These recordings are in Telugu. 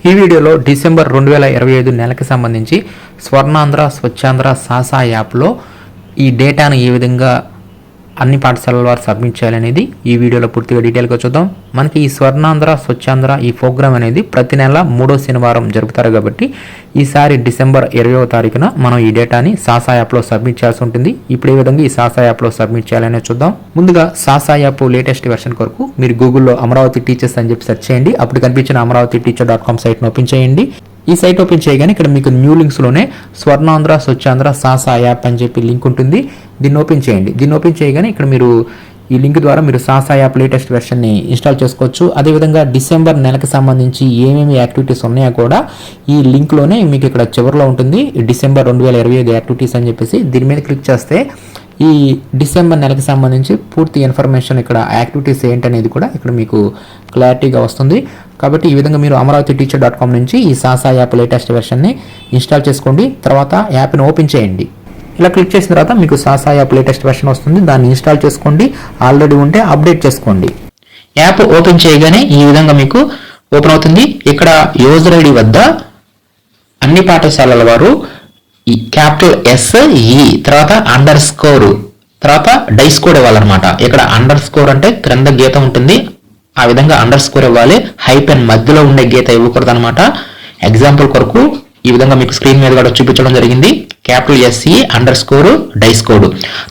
ఈ వీడియోలో డిసెంబర్ 2025 నెలకి సంబంధించి స్వర్ణాంధ్ర స్వచ్ఛాంధ్ర సాసా యాప్లో ఈ డేటాను ఏ విధంగా అన్ని పాఠశాలల వారు సబ్మిట్ చేయాలనేది ఈ వీడియోలో పూర్తిగా డీటెయిల్గా చూద్దాం. మనకి ఈ స్వర్ణాంధ్ర స్వచ్ఛాంధ్ర ఈ ప్రోగ్రామ్ అనేది ప్రతి నెల 3వ శనివారం జరుపుతారు కాబట్టి ఈసారి డిసెంబర్ 20వ తారీఖున మనం ఈ డేటాని సాసా యాప్లో సబ్మిట్ చేయాల్సి ఉంటుంది. ఇప్పుడు ఏ విధంగా ఈ సాసా యాప్లో సబ్మిట్ చేయాలనే చూద్దాం. ముందుగా సాసా యాప్ లేటెస్ట్ వెర్షన్ కొరకు మీరు గూగుల్లో అమరావతి టీచర్స్ అని చెప్పి సెర్చ్ చేయండి. అప్పుడు కనిపించిన amaravathiteacher.com సైట్ను ఓపెన్ చేయండి. ఈ సైట్ ఓపెన్ చేయగానే ఇక్కడ మీకు న్యూ లింక్స్లోనే స్వర్ణాంధ్ర స్వచ్ఛాంధ్ర సాసా యాప్ అని చెప్పి లింక్ ఉంటుంది. దీన్ని ఓపెన్ చేయండి. దీన్ని ఓపెన్ చేయగానే ఇక్కడ మీరు ఈ లింక్ ద్వారా మీరు సాసా యాప్ లేటెస్ట్ వెర్షన్ని ఇన్స్టాల్ చేసుకోవచ్చు. అదేవిధంగా డిసెంబర్ నెలకు సంబంధించి ఏమేమి యాక్టివిటీస్ ఉన్నాయో కూడా ఈ లింక్లోనే మీకు ఇక్కడ చివరిలో ఉంటుంది. డిసెంబర్ 2025 యాక్టివిటీస్ అని చెప్పేసి దీని మీద క్లిక్ చేస్తే ఈ డిసెంబర్ నెలకు సంబంధించి పూర్తి ఇన్ఫర్మేషన్ ఇక్కడ యాక్టివిటీస్ ఏంటనేది కూడా ఇక్కడ మీకు క్లారిటీగా వస్తుంది. కాబట్టి ఈ విధంగా మీరు amaravathiteacher.com నుంచి ఈ సాసా యాప్ లేటెస్ట్ వెర్షన్ని ఇన్స్టాల్ చేసుకోండి. తర్వాత యాప్ని ఓపెన్ చేయండి. ఇలా క్లిక్ చేసిన తర్వాత మీకు సాసా యాప్ లేటెస్ట్ వెర్షన్ వస్తుంది. దాన్ని ఇన్స్టాల్ చేసుకోండి. ఆల్రెడీ ఉంటే అప్డేట్ చేసుకోండి. యాప్ ఓపెన్ చేయగానే ఈ విధంగా మీకు ఓపెన్ అవుతుంది. ఇక్కడ యూజర్ ఐడి వద్ద అన్ని పాఠశాలల వారు ఈ క్యాపిటల్ SE తర్వాత అండర్ స్కోర్ తర్వాత డైస్ కోడ్ ఇవ్వాలన్నమాట. ఇక్కడ అండర్ స్కోర్ అంటే క్రింద గీత ఉంటుంది, ఆ విధంగా అండర్ స్కోర్ ఇవ్వాలి. హైపెన్ మధ్యలో ఉండే గీత ఇవ్వకూడదు అనమాట. ఎగ్జాంపుల్ కొరకు ఈ విధంగా మీకు స్క్రీన్ మీద కూడా చూపించడం జరిగింది. Capital SE under score DISE code.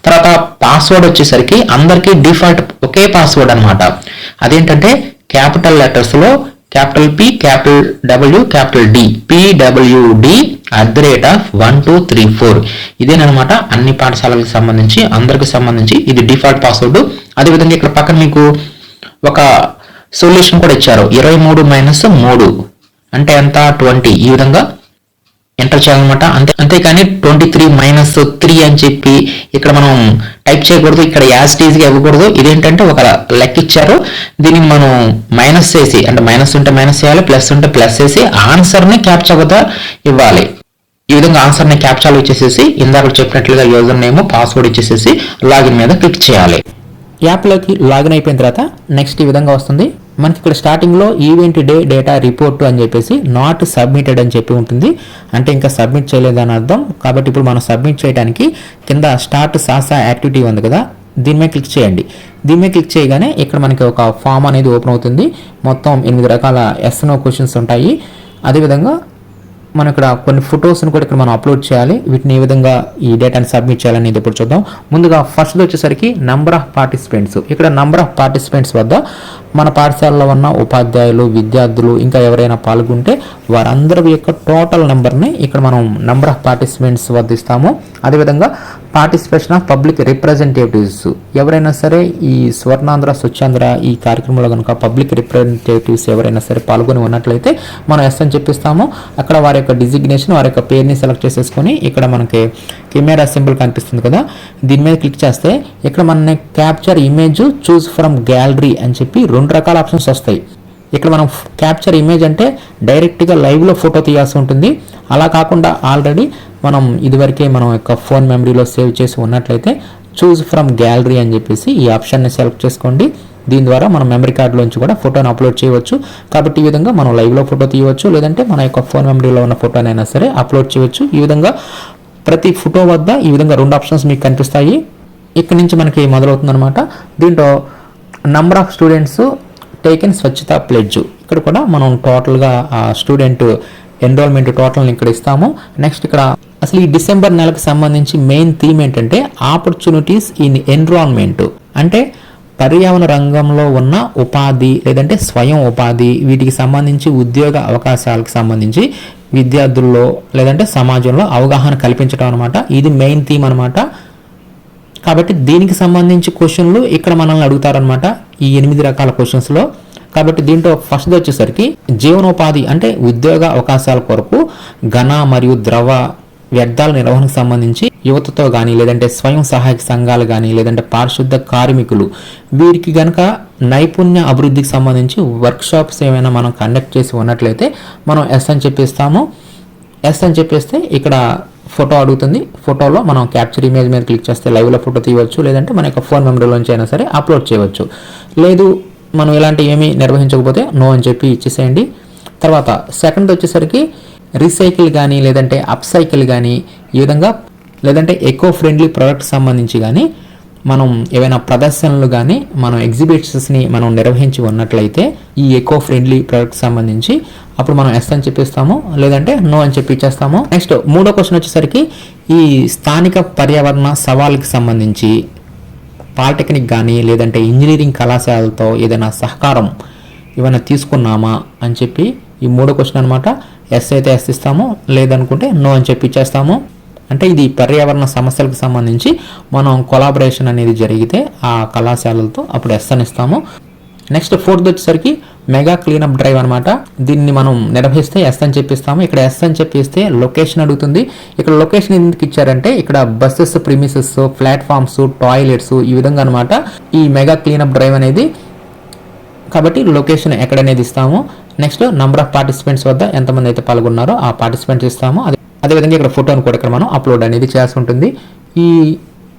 తర్వాత పాస్వర్డ్ వచ్చేసరికి అందరికీ డిఫాల్ట్ ఒకే పాస్వర్డ్ అనమాట. అదేంటంటే క్యాపిటల్ లెటర్స్ లో capital P capital W capital D PWD @1234 ఇదేనమాట. అన్ని పాఠశాలలకు సంబంధించి అందరికి సంబంధించి ఇది డిఫాల్ట్ పాస్వర్డ్. అదేవిధంగా ఇక్కడ పక్కన మీకు ఒక సొల్యూషన్ కూడా ఇచ్చారు. 23 - 3 అంటే ఎంత 20 ఈ విధంగా ఎంటర్ చేయాలన్నమాట. అంతేకాని 23 - 3 అని చెప్పి ఇక్కడ మనం టైప్ చేయకూడదు. ఇక్కడ యాజ్ టీజ్ గా ఇవ్వకూడదు. ఇదేంటంటే ఒక లెక్క ఇచ్చారు, దీన్ని మనం మైనస్ చేసి అంటే మైనస్ ఉంటే మైనస్ చేయాలి, ప్లస్ ఉంటే ప్లస్ చేసి ఆన్సర్ ని క్యాప్చా వద్ద ఇవ్వాలి. ఈ విధంగా ఆన్సర్ ని క్యాప్చాలో ఇచ్చేసేసి ఇందాక చెప్పినట్లుగా యూజర్ నేమ్ పాస్వర్డ్ ఇచ్చేసేసి లాగిన్ మీద క్లిక్ చేయాలి. యాప్లోకి లాగిన్ అయిపోయిన తర్వాత నెక్స్ట్ ఈ విధంగా వస్తుంది. మనకి ఇక్కడ స్టార్టింగ్లో ఈవెంట్ డే డేటా రిపోర్ట్ అని చెప్పేసి నాట్ సబ్మిటెడ్ అని చెప్పి ఉంటుంది. అంటే ఇంకా సబ్మిట్ చేయలేదని అర్థం. కాబట్టి ఇప్పుడు మనం సబ్మిట్ చేయడానికి కింద స్టార్ట్ సాసా యాక్టివిటీ ఉంది కదా, దీని మీద క్లిక్ చేయండి. దీని మీద క్లిక్ చేయగానే ఇక్కడ మనకి ఒక ఫామ్ అనేది ఓపెన్ అవుతుంది. మొత్తం 8 రకాల ఎస్/నో క్వశ్చన్స్ ఉంటాయి. అదేవిధంగా మనం ఇక్కడ కొన్ని ఫొటోస్ని కూడా ఇక్కడ మనం అప్లోడ్ చేయాలి. వీటిని ఏ విధంగా ఈ డేటాని సబ్మిట్ చేయాలనేది ఇప్పుడు చూద్దాం. ముందుగా ఫస్ట్ వచ్చేసరికి నంబర్ ఆఫ్ పార్టిసిపెంట్స్. ఇక్కడ నంబర్ ఆఫ్ పార్టిసిపెంట్స్ వద్ద మన పాఠశాలలో ఉన్న ఉపాధ్యాయులు విద్యార్థులు ఇంకా ఎవరైనా పాల్గొంటే వారందరి యొక్క టోటల్ నెంబర్ని ఇక్కడ మనం నంబర్ ఆఫ్ పార్టిసిపెంట్స్ వద్ద ఇస్తాము. అదేవిధంగా పార్టిసిపేషన్ ఆఫ్ పబ్లిక్ రిప్రజెంటేటివ్స్, ఎవరైనా సరే ఈ స్వర్ణాంధ్ర స్వచ్ఛాంధ్ర ఈ కార్యక్రమంలో కనుక పబ్లిక్ రిప్రజెంటేటివ్స్ ఎవరైనా సరే పాల్గొని ఉన్నట్లయితే మనం ఎస్ అని చెప్పిస్తాము. అక్కడ వారి యొక్క డిజిగ్నేషన్ వారి యొక్క పేరుని సెలెక్ట్ చేసేసుకొని ఇక్కడ మనకి కెమెరా సింబల్ కనిపిస్తుంది కదా, దీని మీద క్లిక్ చేస్తే ఇక్కడ మన capture image choose from gallery అని చెప్పి 2 రకాల ఆప్షన్స్ వస్తాయి. ఇక్కడ మనం క్యాప్చర్ ఇమేజ్ అంటే డైరెక్ట్గా లైవ్లో ఫోటో తీయాల్సి ఉంటుంది. అలా కాకుండా ఆల్రెడీ మనం ఇదివరకే మనం యొక్క ఫోన్ మెమరీలో సేవ్ చేసి ఉన్నట్లయితే చూస్ ఫ్రమ్ గ్యాలరీ అని చెప్పేసి ఈ ఆప్షన్ని సెలెక్ట్ చేసుకోండి. దీని ద్వారా మనం మెమరీ కార్డులోంచి కూడా ఫోటోని అప్లోడ్ చేయవచ్చు. కాబట్టి ఈ విధంగా మనం లైవ్లో ఫోటో తీయవచ్చు, లేదంటే మన యొక్క ఫోన్ మెమరీలో ఉన్న ఫోటోనైనా సరే అప్లోడ్ చేయవచ్చు. ఈ విధంగా ప్రతి ఫోటో వద్ద ఈ విధంగా 2 ఆప్షన్స్ మీకు కనిపిస్తాయి. ఇక్కడ నుంచి మనకి మొదలవుతుంది అనమాట. దీంట్లో నంబర్ ఆఫ్ స్టూడెంట్స్ టేకెన్ స్వచ్ఛత ప్లెడ్జ్, ఇక్కడ కూడా మనం టోటల్గా స్టూడెంట్ ఎన్రోల్మెంట్ టోటల్ని ఇక్కడ ఇస్తాము. నెక్స్ట్ ఇక్కడ అసలు ఈ డిసెంబర్ నెలకు సంబంధించి మెయిన్ థీమ్ ఏంటంటే ఆపర్చునిటీస్ ఇన్ ఎన్రోల్మెంట్, అంటే పర్యావరణ రంగంలో ఉన్న ఉపాధి లేదంటే స్వయం ఉపాధి వీటికి సంబంధించి ఉద్యోగ అవకాశాలకు సంబంధించి విద్యార్థుల్లో లేదంటే సమాజంలో అవగాహన కల్పించడం అనమాట. ఇది మెయిన్ థీమ్ అనమాట. కాబట్టి దీనికి సంబంధించి క్వశ్చన్లు ఇక్కడ మనల్ని అడుగుతారనమాట ఈ 8 రకాల క్వశ్చన్స్లో. కాబట్టి దీంట్లో ఫస్ట్ వచ్చేసరికి జీవనోపాధి అంటే ఉద్యోగ అవకాశాల కొరకు ఘన మరియు ద్రవ వ్యర్థాల నిర్వహణకు సంబంధించి యువతతో కానీ లేదంటే స్వయం సహాయక సంఘాలు కానీ లేదంటే పారిశుద్ధ కార్మికులు వీరికి కనుక నైపుణ్య అభివృద్ధికి సంబంధించి వర్క్షాప్స్ ఏమైనా మనం కండక్ట్ చేసి ఉన్నట్లయితే మనం ఎస్ అని చెప్పిస్తాము. ఎస్ అని చెప్పేస్తే ఇక్కడ ఫోటో అడుగుతుంది. ఫోటోలో మనం క్యాప్చర్ ఇమేజ్ మీద క్లిక్ చేస్తే లైవ్లో ఫోటో తీయవచ్చు, లేదంటే మన యొక్క ఫోన్ మెమరీలోంచి అయినా సరే అప్లోడ్ చేయవచ్చు. లేదు మనం ఇలాంటి ఏమీ నిర్వహించకపోతే నో అని చెప్పి ఇచ్చేసేయండి. తర్వాత సెకండ్ వచ్చేసరికి రీసైకిల్ కానీ లేదంటే అప్ సైకిల్ కానీ ఈ విధంగా లేదంటే ఎకో ఫ్రెండ్లీ ప్రోడక్ట్ సంబంధించి కానీ మనం ఏవైనా ప్రదర్శనలు కానీ మనం ఎగ్జిబిషన్స్ని మనం నిర్వహించి ఉన్నట్లయితే ఈ ఎకో ఫ్రెండ్లీ ప్రోడక్ట్ సంబంధించి అప్పుడు మనం ఎస్ అని చెప్పిస్తాము, లేదంటే నో అని చెప్పి ఇచ్చేస్తాము. నెక్స్ట్ మూడో క్వశ్చన్ వచ్చేసరికి ఈ స్థానిక పర్యావరణ సవాళ్ళకి సంబంధించి పాలిటెక్నిక్ కానీ లేదంటే ఇంజనీరింగ్ కళాశాలతో ఏదైనా సహకారం ఏమైనా తీసుకున్నామా అని చెప్పి ఈ మూడో క్వశ్చన్ అనమాట. ఎస్ అయితే ఎస్ ఇస్తాము, లేదనుకుంటే నో అని చెప్పి ఇచ్చేస్తాము. అంటే ఇది పర్యావరణ సమస్యలకు సంబంధించి మనం కొలాబరేషన్ అనేది జరిగితే ఆ కళాశాలలతో అప్పుడు ఎస్ అని ఇస్తాము. నెక్స్ట్ ఫోర్త్ వచ్చేసరికి మెగా క్లీనప్ డ్రైవ్ అనమాట. దీన్ని మనం నిర్వహిస్తే ఎస్ అని చెప్పిస్తాము. ఇక్కడ ఎస్ అని చెప్పిస్తే లొకేషన్ అడుగుతుంది. ఇక్కడ లొకేషన్ ఎందుకు ఇచ్చారంటే ఇక్కడ బస్సెస్, ప్రిమిసెస్, ప్లాట్ఫామ్స్, టాయిలెట్స్ ఈ విధంగా అనమాట ఈ మెగా క్లీనప్ డ్రైవ్ అనేది. కాబట్టి లొకేషన్ ఎక్కడనేది ఇస్తాము. నెక్స్ట్ నంబర్ ఆఫ్ పార్టిసిపెంట్స్ వద్ద ఎంతమంది అయితే పాల్గొన్నారో ఆ పార్టిసిపెంట్స్ ఇస్తాము. అదేవిధంగా ఇక్కడ ఫోటోని కూడా ఇక్కడ మనం అప్లోడ్ అనేది చేయాల్సి ఉంటుంది.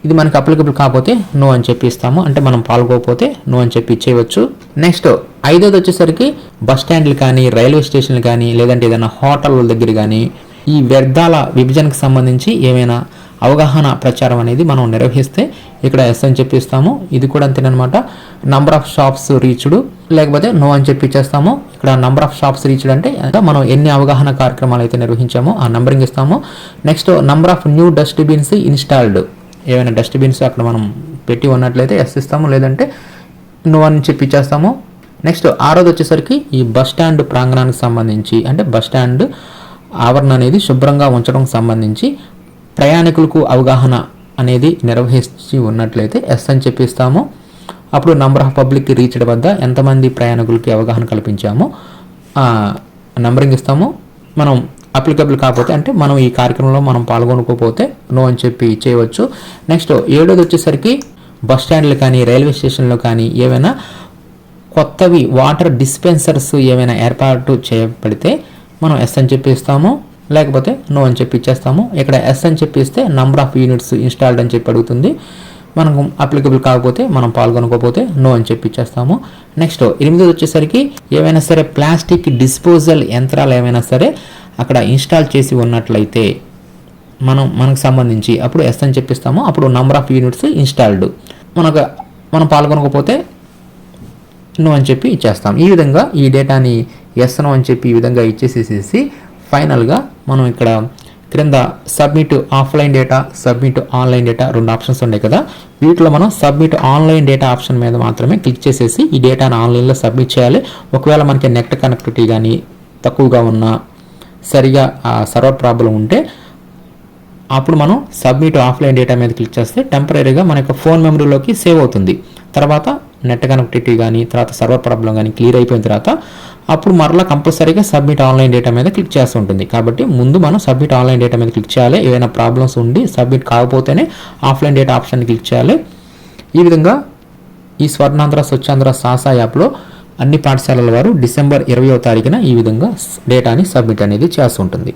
ఇది మనకి అప్లికబుల్ కాకపోతే నో అని చెప్పి ఇస్తాము, అంటే మనం పాల్గొకపోతే నో అని చెప్పి ఇచ్చేయవచ్చు. నెక్స్ట్ ఐదోది వచ్చేసరికి బస్ స్టాండ్లు కానీ రైల్వే స్టేషన్లు కానీ లేదంటే ఏదైనా హోటల్ దగ్గర కానీ ఈ వ్యర్థాల విభజనకు సంబంధించి ఏమైనా అవగాహన ప్రచారం అనేది మనం నిర్వహిస్తే ఇక్కడ ఎస్ అని చెప్పి ఇస్తాము. ఇది కూడా అంతేనమాట. నంబర్ ఆఫ్ షాప్స్ రీచ్డ్ లేకపోతే నో అని చెప్పి ఇచ్చేస్తాము. ఇక్కడ నంబర్ ఆఫ్ షాప్స్ రీచ్డ్ అంటే మనం ఎన్ని అవగాహన కార్యక్రమాలు అయితే నిర్వహించామో ఆ నంబరింగ్ ఇస్తాము. Next number of new dustbins installed, ఏమైనా డస్ట్బిన్స్ అక్కడ మనం పెట్టి ఉన్నట్లయితే ఎస్ ఇస్తాము, లేదంటే నో అని చెప్పి ఇచ్చేస్తాము. నెక్స్ట్ ఆరోది వచ్చేసరికి ఈ బస్ స్టాండ్ ప్రాంగణానికి సంబంధించి అంటే బస్ స్టాండ్ ఆవరణ అనేది శుభ్రంగా ఉంచడం సంబంధించి ప్రయాణికులకు అవగాహన అనేది నిర్వహించి ఉన్నట్లయితే ఎస్ అని చెప్పిస్తాము. అప్పుడు నంబర్ ఆఫ్ పబ్లిక్ రీచ్డ్ వద్ద ఎంతమంది ప్రయాణికులకి అవగాహన కల్పించామో నంబరింగ్ ఇస్తాము. మనం అప్లికబుల్ కాకపోతే అంటే మనం ఈ కార్యక్రమంలో మనం పాల్గొనకపోతే నో అని చెప్పి చేయవచ్చు. నెక్స్ట్ ఏడోది వచ్చేసరికి బస్ స్టాండ్లు కానీ రైల్వే స్టేషన్లో కానీ ఏమైనా కొత్తవి వాటర్ డిస్పెన్సర్స్ ఏమైనా ఏర్పాటు చేయబడితే మనం ఎస్ అని చెప్పి ఇస్తాము, లేకపోతే నో అని చెప్పి ఇచ్చేస్తాము. ఇక్కడ ఎస్ అని చెప్పి ఇస్తే నంబర్ ఆఫ్ యూనిట్స్ ఇన్స్టాల్డ్ అని చెప్పి అడుగుతుంది. మనకు అప్లికబుల్ కాకపోతే మనం పాల్గొనకపోతే నో అని చెప్పి ఇచ్చేస్తాము. నెక్స్ట్ ఎనిమిది వచ్చేసరికి ఏమైనా సరే ప్లాస్టిక్ డిస్పోజల్ యంత్రాలు ఏమైనా సరే అక్కడ ఇన్స్టాల్ చేసి ఉన్నట్లయితే మనకు సంబంధించి అప్పుడు ఎస్ అని చెప్పిస్తాము. అప్పుడు నంబర్ ఆఫ్ యూనిట్స్ ఇన్స్టాల్డ్ మనం పాల్గొనకపోతే నో అని చెప్పి ఇచ్చేస్తాం. ఈ విధంగా ఈ డేటాని ఎస్ నో అని చెప్పి ఈ విధంగా ఇచ్చేసేసి ఫైనల్గా మనం ఇక్కడ క్రింద submit offline data, submit online data రెండు ఆప్షన్స్ ఉన్నాయి కదా. వీటిలో మనం సబ్మిట్ ఆన్లైన్ డేటా ఆప్షన్ మీద మాత్రమే క్లిక్ చేసేసి ఈ డేటాను ఆన్లైన్లో సబ్మిట్ చేయాలి. ఒకవేళ మనకి నెట్ కనెక్టివిటీ కానీ తక్కువగా ఉన్నా సరిగా ఆ సర్వర్ ప్రాబ్లం ఉంటే అప్పుడు మనం సబ్మిట్ ఆఫ్లైన్ డేటా మీద క్లిక్ చేస్తే టెంపరీగా మన యొక్క ఫోన్ మెమరీలోకి సేవ్ అవుతుంది. తర్వాత నెట్ కనెక్టివిటీ కానీ తర్వాత సర్వర్ ప్రాబ్లం కానీ క్లియర్ అయిపోయిన తర్వాత అప్పుడు మరలా కంపల్సరీగా సబ్మిట్ ఆన్లైన్ డేటా మీద క్లిక్ చేస్తూ ఉంటుంది. కాబట్టి ముందు మనం సబ్మిట్ ఆన్లైన్ డేటా మీద క్లిక్ చేయాలి. ఏవైనా ప్రాబ్లమ్స్ ఉండి సబ్మిట్ కాకపోతేనే ఆఫ్లైన్ డేటా ఆప్షన్ క్లిక్ చేయాలి. ఈ విధంగా ఈ స్వర్ణాంధ్ర స్వచ్ఛాంధ్ర సాసా యాప్లో అన్ని పాఠశాలల వారు డిసెంబర్ 20వ తారీఖున ఈ విధంగా డేటాని సబ్మిట్ అనేది చేస్తుంటుంది.